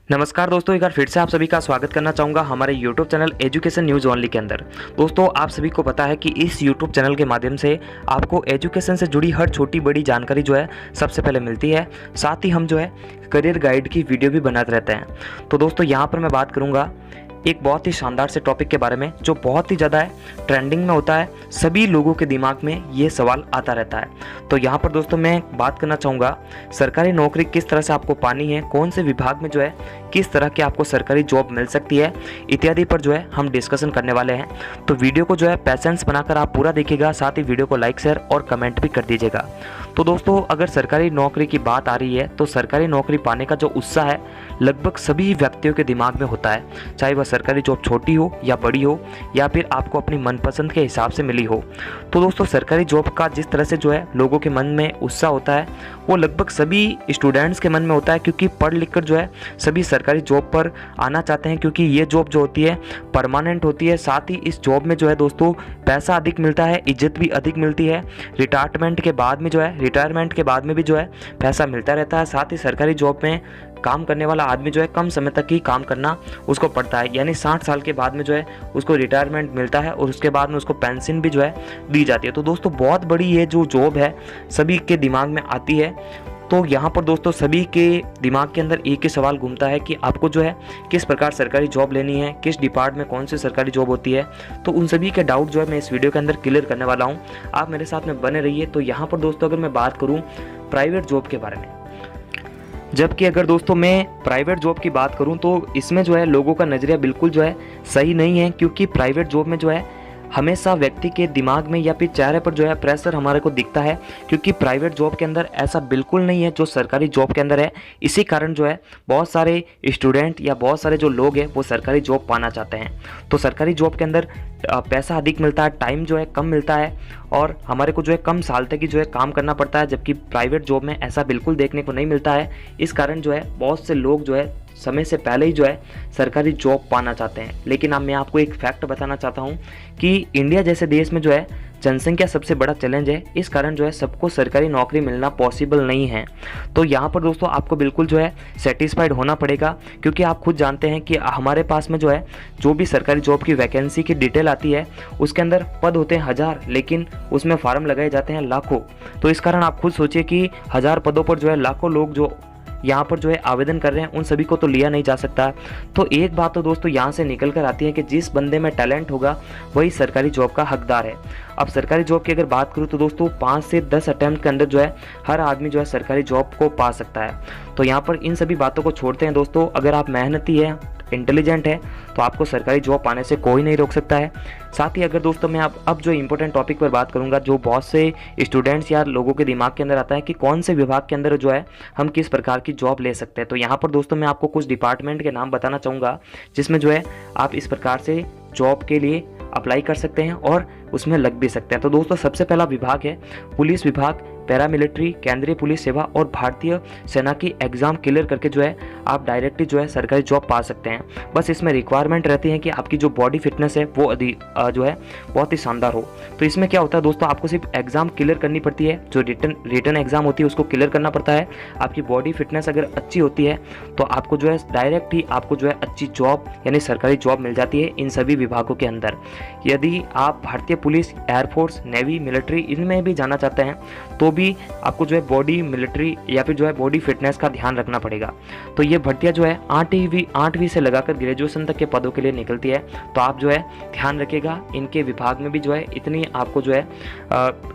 नमस्कार दोस्तों, एक बार फिर से आप सभी का स्वागत करना चाहूँगा हमारे YouTube channel education news only के अंदर। दोस्तों, आप सभी को पता है कि इस YouTube चैनल के माध्यम से आपको एजुकेशन से जुड़ी हर छोटी बड़ी जानकारी जो है सबसे पहले मिलती है। साथ ही हम जो है करियर गाइड की वीडियो भी बनाते रहते हैं। तो दोस्तों, यहाँ पर मैं बात करूँगा एक बहुत ही शानदार से टॉपिक के बारे में जो बहुत ही ज़्यादा ट्रेंडिंग में होता है। सभी लोगों के दिमाग में ये सवाल आता रहता है। तो यहाँ पर दोस्तों मैं बात करना चाहूँगा सरकारी नौकरी किस तरह से आपको पानी है, कौन से विभाग में जो है किस तरह की आपको सरकारी जॉब मिल सकती है, इत्यादि पर जो है हम डिस्कशन करने वाले हैं। तो वीडियो को जो है पैसेंस बनाकर आप पूरा देखिएगा, साथ ही वीडियो को लाइक शेयर और कमेंट भी कर दीजिएगा। तो दोस्तों, अगर सरकारी नौकरी की बात आ रही है तो सरकारी नौकरी पाने का जो उत्साह है लगभग सभी व्यक्तियों के दिमाग में होता है, चाहे वह सरकारी जॉब छोटी हो या बड़ी हो या फिर आपको अपनी मनपसंद के हिसाब से मिली हो। तो दोस्तों, सरकारी जॉब का जिस तरह से जो है लोगों के मन में उत्साह होता है वो लगभग सभी स्टूडेंट्स के मन में होता है, क्योंकि पढ़ लिख कर जो है सभी सरकारी जॉब पर आना चाहते हैं, क्योंकि ये जॉब जो होती है परमानेंट होती है। साथ ही इस जॉब में जो है दोस्तों पैसा अधिक मिलता है, इज्जत भी अधिक मिलती है। रिटायरमेंट के बाद में भी जो है पैसा मिलता रहता है। साथ ही सरकारी जॉब में काम करने वाला आदमी जो है कम समय तक ही काम करना उसको पड़ता है, यानी 60 साल के बाद में जो है उसको रिटायरमेंट मिलता है और उसके बाद में उसको पेंशन भी जो है दी जाती है। तो दोस्तों, बहुत बड़ी ये जो जॉब है सभी के दिमाग में आती है। तो यहाँ पर दोस्तों सभी के दिमाग के अंदर एक ही सवाल घूमता है कि आपको जो है किस प्रकार सरकारी जॉब लेनी है, किस डिपार्टमेंट में कौन सी सरकारी जॉब होती है। तो उन सभी के डाउट जो है मैं इस वीडियो के अंदर क्लियर करने वाला हूँ। आप मेरे साथ में बने रहिए। तो यहाँ पर दोस्तों अगर मैं बात करूँ प्राइवेट जॉब के बारे में, जबकि अगर दोस्तों मैं प्राइवेट जॉब की बात करूं तो इसमें जो है लोगों का नज़रिया बिल्कुल जो है सही नहीं है, क्योंकि प्राइवेट जॉब में जो है हमेशा व्यक्ति के दिमाग में या फिर चेहरे पर जो है प्रेशर हमारे को दिखता है, क्योंकि प्राइवेट जॉब के अंदर ऐसा बिल्कुल नहीं है जो सरकारी जॉब के अंदर है। इसी कारण जो है बहुत सारे स्टूडेंट या बहुत सारे जो लोग हैं वो सरकारी जॉब पाना चाहते हैं। तो सरकारी जॉब के अंदर पैसा अधिक मिलता है, टाइम जो है कम मिलता है और हमारे को जो है कम साल तक ही जो है काम करना पड़ता है, जबकि प्राइवेट जॉब में ऐसा बिल्कुल देखने को नहीं मिलता है। इस कारण जो है बहुत से लोग जो है समय से पहले ही जो है सरकारी जॉब पाना चाहते हैं। लेकिन अब मैं आपको एक फैक्ट बताना चाहता हूँ कि इंडिया जैसे देश में जो है जनसंख्या सबसे बड़ा चैलेंज है। इस कारण जो है सबको सरकारी नौकरी मिलना पॉसिबल नहीं है। तो यहाँ पर दोस्तों आपको बिल्कुल जो है सेटिस्फाइड होना पड़ेगा, क्योंकि आप खुद जानते हैं कि हमारे पास में जो है जो भी सरकारी जॉब की वैकेंसी की डिटेल आती है उसके अंदर पद होते हैं 1000, लेकिन उसमें फार्म लगाए जाते हैं लाखों। तो इस कारण आप खुद सोचिए कि 1000 पदों पर जो है लाखों लोग जो यहाँ पर जो है आवेदन कर रहे हैं, उन सभी को तो लिया नहीं जा सकता। तो एक बात तो दोस्तों यहाँ से निकल कर आती है कि जिस बंदे में टैलेंट होगा वही सरकारी जॉब का हकदार है। अब सरकारी जॉब की अगर बात करूँ तो दोस्तों 5 से 10 अटेम्प्ट के अंदर जो है हर आदमी जो है सरकारी जॉब को पा सकता है। तो यहाँ पर इन सभी बातों को छोड़ते हैं दोस्तों, अगर आप मेहनती है, इंटेलिजेंट है तो आपको सरकारी जॉब पाने से कोई नहीं रोक सकता है। साथ ही अगर दोस्तों मैं अब जो इम्पोर्टेंट टॉपिक पर बात करूंगा, जो बहुत से स्टूडेंट्स या लोगों के दिमाग के अंदर आता है कि कौन से विभाग के अंदर जो है हम किस प्रकार की जॉब ले सकते हैं। तो यहाँ पर दोस्तों मैं आपको कुछ डिपार्टमेंट के नाम बताना चाहूँगा जिसमें जो है आप इस प्रकार से जॉब के लिए अप्लाई कर सकते हैं और उसमें लग भी सकते हैं। तो दोस्तों सबसे पहला विभाग है पुलिस विभाग, पैरामिलिट्री, केंद्रीय पुलिस सेवा और भारतीय सेना की एग्ज़ाम क्लियर करके जो है आप डायरेक्टली जो है सरकारी जॉब पा सकते हैं। बस इसमें रिक्वायरमेंट रहती है कि आपकी जो बॉडी फिटनेस है वो जो है बहुत ही शानदार हो। तो इसमें क्या होता है दोस्तों, आपको सिर्फ एग्ज़ाम क्लियर करनी पड़ती है, जो रिटन एग्ज़ाम होती है उसको क्लियर करना पड़ता है। आपकी बॉडी फिटनेस अगर अच्छी होती है तो आपको जो है डायरेक्ट ही आपको जो है अच्छी जॉब यानी सरकारी जॉब मिल जाती है इन सभी विभागों के अंदर। यदि आप भारतीय पुलिस, एयरफोर्स, नेवी, मिलिट्री इनमें भी जाना चाहते हैं तो भी आपको जो है बॉडी मिलिट्री या फिर जो है बॉडी फिटनेस का ध्यान रखना पड़ेगा। तो ये भर्तियां जो है 8वीं से लगाकर ग्रेजुएशन तक के पदों के लिए निकलती है। तो आप जो है ध्यान रखिएगा, इनके विभाग में भी जो है इतनी आपको जो है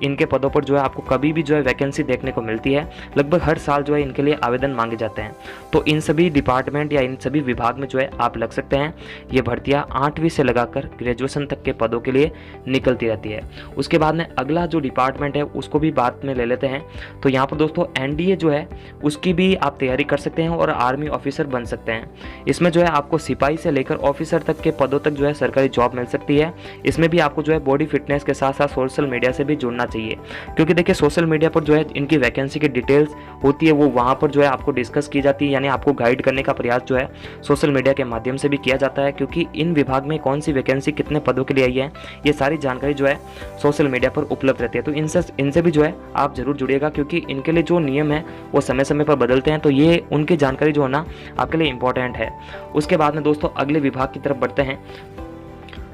इनके पदों पर जो है आपको कभी भी जो है वैकेंसी देखने को मिलती है। लगभग हर साल जो है इनके लिए आवेदन मांगे जाते हैं। तो इन सभी डिपार्टमेंट या इन सभी विभाग में जो है आप लग सकते हैं। ये भर्तियाँ 8वीं से लगाकर ग्रेजुएशन तक के पदों के लिए निकलती रहती है। उसके बाद में अगला जो डिपार्टमेंट है उसको भी बात में ले लेते हैं। तो यहाँ पर दोस्तों एनडीए जो है उसकी भी आप तैयारी कर सकते हैं और आर्मी ऑफिसर बन सकते हैं। इसमें जो है आपको सिपाही से लेकर ऑफिसर तक के पदों तक जो है सरकारी जॉब मिल सकती है। इसमें भी आपको जो है बॉडी फिटनेस के साथ साथ सोशल मीडिया से भी जुड़ना चाहिए, क्योंकि देखिए सोशल मीडिया पर जो है इनकी वैकेंसी की डिटेल्स होती है वो वहाँ पर जो है आपको डिस्कस की जाती है, यानी आपको गाइड करने का प्रयास जो है सोशल मीडिया के माध्यम से भी किया जाता है, क्योंकि इन विभाग में कौन सी वैकेंसी कितने पदों के लिए आई है ये सारी जानकारी जो है सोशल मीडिया पर उपलब्ध रहती है। तो इनसे भी जो है आप ज़रूर जुड़िएगा, क्योंकि इनके लिए जो नियम है वो समय समय पर बदलते हैं, तो ये उनकी जानकारी जो है ना आपके लिए इम्पॉर्टेंट है। उसके बाद में दोस्तों अगले विभाग की तरफ बढ़ते हैं।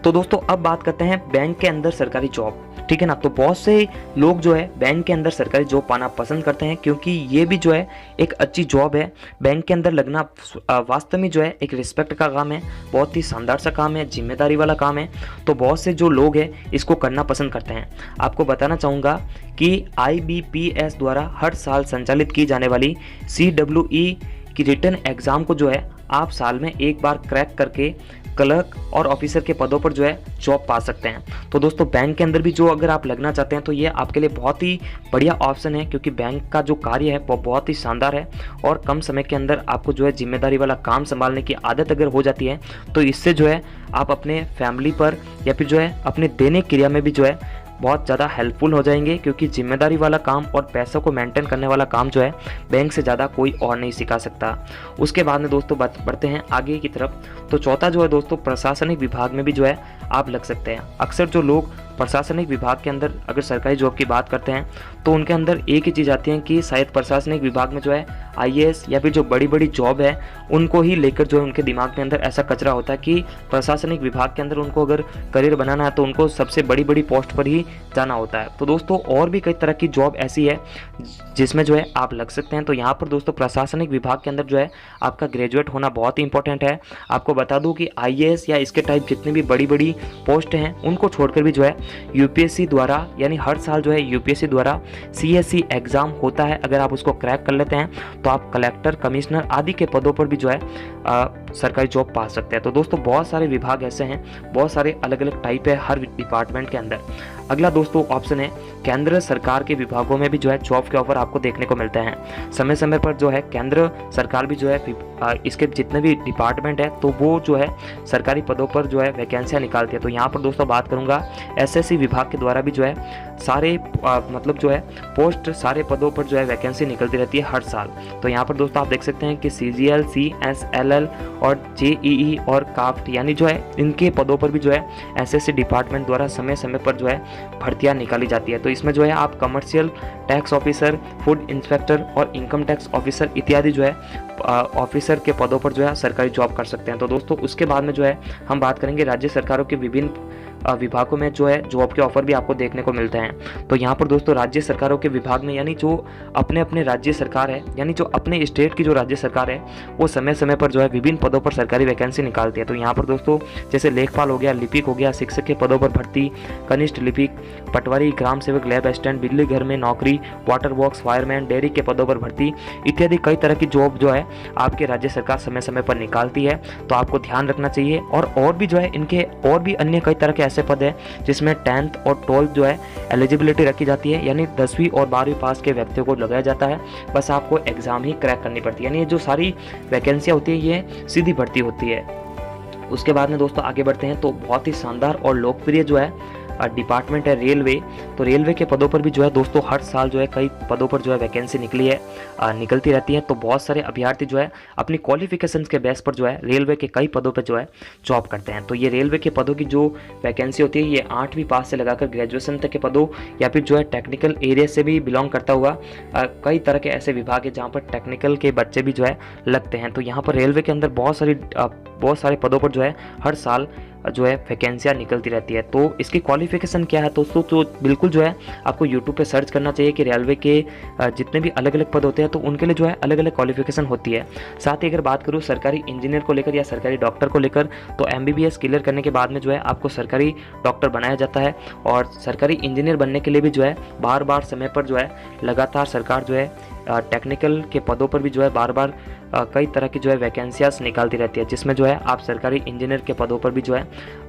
तो दोस्तों अब बात करते हैं बैंक के अंदर सरकारी जॉब, ठीक है ना। तो बहुत से लोग जो है बैंक के अंदर सरकारी जॉब पाना पसंद करते हैं, क्योंकि ये भी जो है एक अच्छी जॉब है। बैंक के अंदर लगना वास्तव में जो है एक रिस्पेक्ट का काम है, बहुत ही शानदार सा काम है, जिम्मेदारी वाला काम है। तो बहुत से जो लोग हैं इसको करना पसंद करते हैं। आपको बताना चाहूँगा कि IBPS द्वारा हर साल संचालित की जाने वाली CWE की रिटर्न एग्ज़ाम को जो है आप साल में एक बार क्रैक करके क्लर्क और ऑफिसर के पदों पर जो है जॉब पा सकते हैं। तो दोस्तों बैंक के अंदर भी जो अगर आप लगना चाहते हैं तो ये आपके लिए बहुत ही बढ़िया ऑप्शन है, क्योंकि बैंक का जो कार्य है वो बहुत ही शानदार है और कम समय के अंदर आपको जो है जिम्मेदारी वाला काम संभालने की आदत अगर हो जाती है तो इससे जो है आप अपने फैमिली पर या फिर जो है अपने दैनिक क्रिया में भी जो है बहुत ज़्यादा हेल्पफुल हो जाएंगे, क्योंकि जिम्मेदारी वाला काम और पैसों को मेंटेन करने वाला काम जो है बैंक से ज़्यादा कोई और नहीं सिखा सकता। उसके बाद में दोस्तों बढ़ते हैं आगे की तरफ। तो चौथा जो है दोस्तों प्रशासनिक विभाग में भी जो है आप लग सकते हैं। अक्सर जो लोग प्रशासनिक विभाग के अंदर अगर सरकारी जॉब की बात करते हैं तो उनके अंदर एक ही चीज़ आती है कि शायद प्रशासनिक विभाग में जो है IAS या फिर जो बड़ी बड़ी जॉब है उनको ही लेकर जो है उनके दिमाग में अंदर ऐसा कचरा होता है कि प्रशासनिक विभाग के अंदर उनको अगर करियर बनाना है तो उनको सबसे बड़ी बड़ी पोस्ट पर ही जाना होता है। तो दोस्तों और भी कई तरह की जॉब ऐसी है जिसमें जो है आप लग सकते हैं। तो यहाँ पर दोस्तों प्रशासनिक विभाग के अंदर जो है आपका ग्रेजुएट होना बहुत ही इंपॉर्टेंट है। आपको बता दूं कि IAS या इसके टाइप जितनी भी बड़ी बड़ी पोस्ट हैं उनको छोड़कर भी जो है UPSC द्वारा, यानी हर साल जो है UPSC द्वारा CSE एग्ज़ाम होता है। अगर आप उसको क्रैक कर लेते हैं तो आप कलेक्टर, कमिश्नर आदि के पदों पर भी जो है सरकारी जॉब पा सकते हैं। तो दोस्तों बहुत सारे विभाग ऐसे हैं, बहुत सारे अलग अलग टाइप है हर डिपार्टमेंट के अंदर। अगला दोस्तों ऑप्शन है केंद्र सरकार के विभागों में भी जो है जॉब के ऑफर आपको देखने को मिलते हैं। समय समय पर जो है केंद्र सरकार भी जो है इसके जितने भी डिपार्टमेंट है तो वो जो है सरकारी पदों पर जो है वैकेंसियाँ निकालती है। तो यहाँ पर दोस्तों बात करूँगा SSC विभाग के द्वारा भी जो है सारे मतलब जो है पोस्ट, सारे पदों पर जो है वैकेंसी निकलती रहती है हर साल। तो यहाँ पर दोस्तों आप देख सकते हैं कि CGL, CSLL और JEE और काफ्ट यानी जो है इनके पदों पर भी जो है SSC डिपार्टमेंट द्वारा समय समय पर जो है भर्तियां निकाली जाती है। तो इसमें जो है आप commercial tax officer, food inspector और इनकम टैक्स ऑफिसर इत्यादि जो है ऑफिसर के पदों पर जो है सरकारी जॉब कर सकते हैं। तो दोस्तों उसके बाद में जो है हम बात करेंगे राज्य सरकारों के विभिन्न विभागों में जो है जॉब के ऑफर भी आपको देखने को मिलते हैं। तो यहाँ पर दोस्तों राज्य सरकारों के विभाग में यानी जो अपने अपने राज्य सरकार है, यानी जो अपने स्टेट की जो राज्य सरकार है वो समय समय पर जो है विभिन्न पदों पर सरकारी वैकेंसी निकालती है। तो यहाँ पर दोस्तों जैसे लेखपाल हो गया, लिपिक हो गया, शिक्षक के पदों पर भर्ती, कनिष्ठ लिपिक, पटवारी, ग्राम सेवक, लैब असिस्टेंट, बिजली घर में नौकरी, वाटर बॉक्स, फायरमैन, डेयरी के पदों पर भर्ती इत्यादि कई तरह की जॉब जो है आपके राज्य सरकार समय समय पर निकालती है। तो आपको ध्यान रखना चाहिए। और भी जो है इनके और भी अन्य कई तरह के ऐसे पद हैं जिसमें 10th और 12th जो है एलिजिबिलिटी रखी जाती है, यानी 10वीं और 12वीं पास के व्यक्तियों को लगाया जाता है। बस आपको एग्जाम ही क्रैक करनी पड़ती है, यानी ये जो सारी वैकेंसियाँ होती है ये सीधी भर्ती होती है। उसके बाद में दोस्तों आगे बढ़ते हैं। तो बहुत ही शानदार और लोकप्रिय जो है डिपार्टमेंट है रेलवे। तो रेलवे के पदों पर भी जो है दोस्तों हर साल जो है कई पदों पर जो है वैकेंसी निकलती रहती है। तो बहुत सारे अभ्यर्थी जो है अपनी क्वालिफिकेशंस के बेस पर जो है रेलवे के कई पदों पर जो है जॉब करते हैं। तो ये रेलवे के पदों की जो वैकेंसी होती है ये 8वीं पास से लगाकर ग्रेजुएशन तक के पदों या फिर जो है टेक्निकल एरिया से भी बिलोंग करता हुआ कई तरह के ऐसे विभाग है जहाँ पर टेक्निकल के बच्चे भी जो है लगते हैं। तो यहाँ पर रेलवे के अंदर बहुत सारे पदों पर जो है हर साल जो है वैकेंसियाँ निकलती रहती है। तो इसकी क्वालिफिकेशन क्या है दोस्तों, तो बिल्कुल जो है आपको यूट्यूब पे सर्च करना चाहिए कि रेलवे के जितने भी अलग अलग पद होते हैं तो उनके लिए जो है अलग अलग क्वालिफिकेशन होती है। साथ ही अगर बात करूँ सरकारी इंजीनियर को लेकर या सरकारी डॉक्टर को लेकर तो MBBS क्लियर करने के बाद में जो है आपको सरकारी डॉक्टर बनाया जाता है। और सरकारी इंजीनियर बनने के लिए भी जो है बार बार समय पर जो है लगातार सरकार जो है टेक्निकल के पदों पर भी जो है बार बार कई तरह की जो है वैकेंसियाँ निकालती रहती है, जिसमें जो है आप सरकारी इंजीनियर के पदों पर भी जो है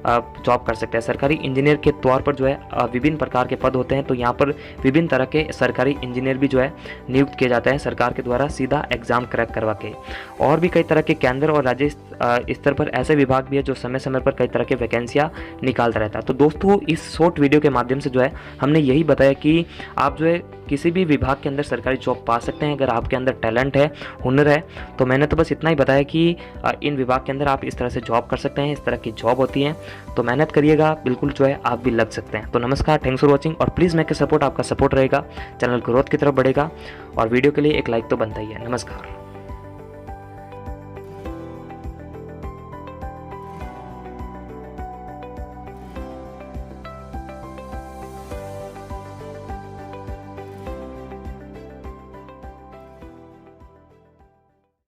जॉब कर सकते हैं। सरकारी इंजीनियर के तौर पर जो है विभिन्न प्रकार के पद होते हैं। तो यहाँ पर विभिन्न तरह के सरकारी इंजीनियर भी जो है नियुक्त किए जाते हैं सरकार के द्वारा सीधा एग्जाम क्रैक करवा के। और भी कई तरह के केंद्र और राज्य स्तर पर ऐसे विभाग भी है जो समय समय पर कई तरह के वैकेंसियाँ निकालता रहता है। तो दोस्तों इस शॉर्ट वीडियो के माध्यम से जो है हमने यही बताया कि आप जो है किसी भी विभाग के अंदर सरकारी जॉब पा सकते हैं अगर आपके अंदर टैलेंट है, हुनर है तो मैंने तो बस इतना ही बताया कि इन विभाग के अंदर आप इस तरह से जॉब कर सकते हैं, इस तरह की जॉब होती हैं। तो मेहनत करिएगा, बिल्कुल जो है आप भी लग सकते हैं। तो नमस्कार, थैंक्स फॉर वॉचिंग, और प्लीज़ मेक के सपोर्ट, आपका सपोर्ट रहेगा, चैनल ग्रोथ की तरफ बढ़ेगा, और वीडियो के लिए एक लाइक तो बनता ही है। नमस्कार।